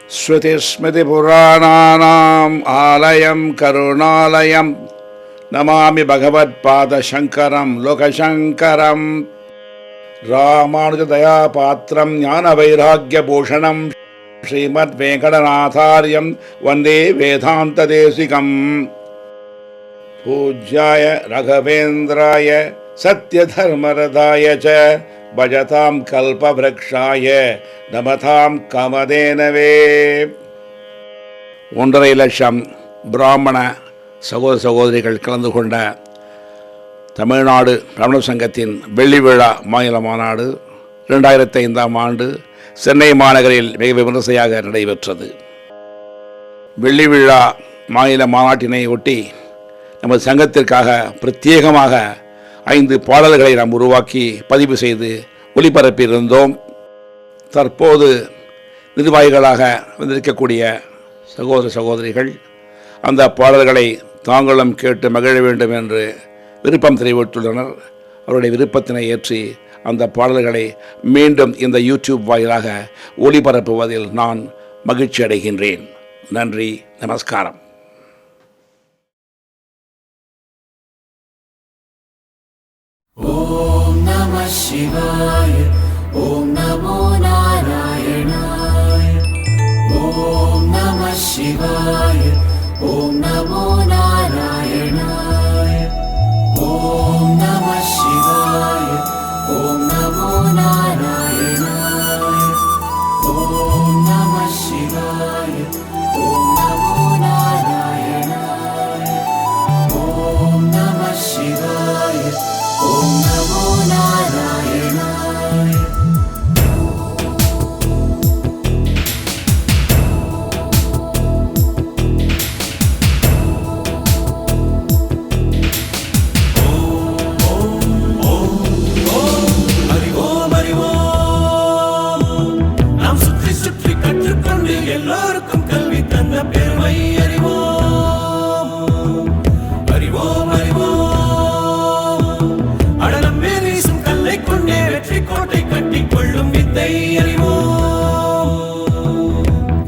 ஸ்ருதிஸ்மிருதிபுராணானாம் ஆலயம் கருணாலயம் நமாமி பகவத்பாதசங்கரம் லோகசங்கரம் ராமானுஜதயாபாத்திரம் ஞானவைராக்யபூஷணம் ஸ்ரீமத் வேங்கடநாதார்யம் வந்தே வேதாந்ததேசிகம். பூஜ்யாய ராகவேந்திராய சத்யதர்மரதாய ச பஜதாம் கல்பவ்ருக்ஷாய நமதாம் காமதேனவே. 1.5 லட்சம் பிராமண சகோதர சகோதரிகள் கலந்து கொண்ட தமிழ்நாடு பிராமண சங்கத்தின் வெள்ளி விழா மாநில மாநாடு 2005ஆம் ஆண்டு சென்னை மாநகரில் மிக விமரிசையாக நடைபெற்றது. வெள்ளி விழா மாநில மாநாட்டினை ஒட்டி நமது சங்கத்திற்காக பிரத்யேகமாக 5 பாடல்களை நாம் உருவாக்கி பதிவு செய்து ஒளிபரப்பியிருந்தோம். தற்போது நிர்வாகிகளாக வந்திருக்கக்கூடிய சகோதர சகோதரிகள் அந்த பாடல்களை தாங்களும் கேட்டு மகிழ வேண்டும் என்று விருப்பம் தெரிவித்துள்ளனர். அவருடைய விருப்பத்தினை ஏற்றி அந்த பாடல்களை மீண்டும் இந்த யூடியூப் வாயிலாக ஒளிபரப்புவதில் நான் மகிழ்ச்சி அடைகின்றேன். நன்றி, நமஸ்காரம். ஓம் நம சிவாய. ஓம் நமோ நாராயணாய. ஓம் நம சிவாய. ஓம் நமோ நாராயணாய. ஓம் நம சிவாய. ஓம் நமோ நாராயணாய. ஓம் நம சிவாய. ஓம் நமோ நாராயணாய. ஓம் நம சிவாய. ஓம் நமோ நாராயணாய. எல்லோருக்கும் கல்வி தந்த பெருமை அறிவோம். அறிவோம் அறிவோம். அடலம் வீசும் கல்லை கொண்டே வெற்றி கோட்டை கட்டி கொள்ளும் வித்தை அறிவோம்.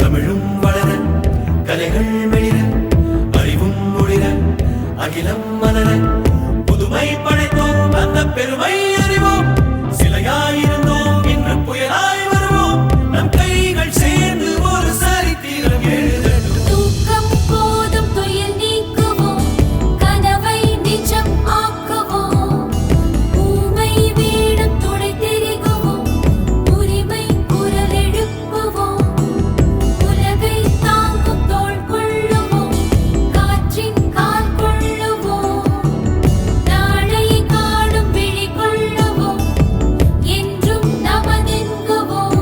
தமிழும் வளர, கலைகள் மெளிர, அறிவும் ஒளிர, அகிலம் மலர, புதுமை படைத்தோம் அந்த பெருமை அறிவோம். சிலையாயிருந்தோம் இன்று புயலாய் வருவோம். நம் கைகள் சேர்ந்து ஒரு சரித்திரம் எழுதட்டும். தூக்கம் போதும் துயில் நீக்குவோம், கனவை நிஜம் ஆக்குவோம். ஊமை வீடும் துடை தெரிகுவோம், உரிமை குரல் எழுப்புவோம். உலகை தாங்கும் தோள் கொள்ளுவோம், காற்றின் கால் கொள்ளுவோம். நாளை காணும் விழி கொள்ளுவோம், என்றும் நமதென்குவோம்.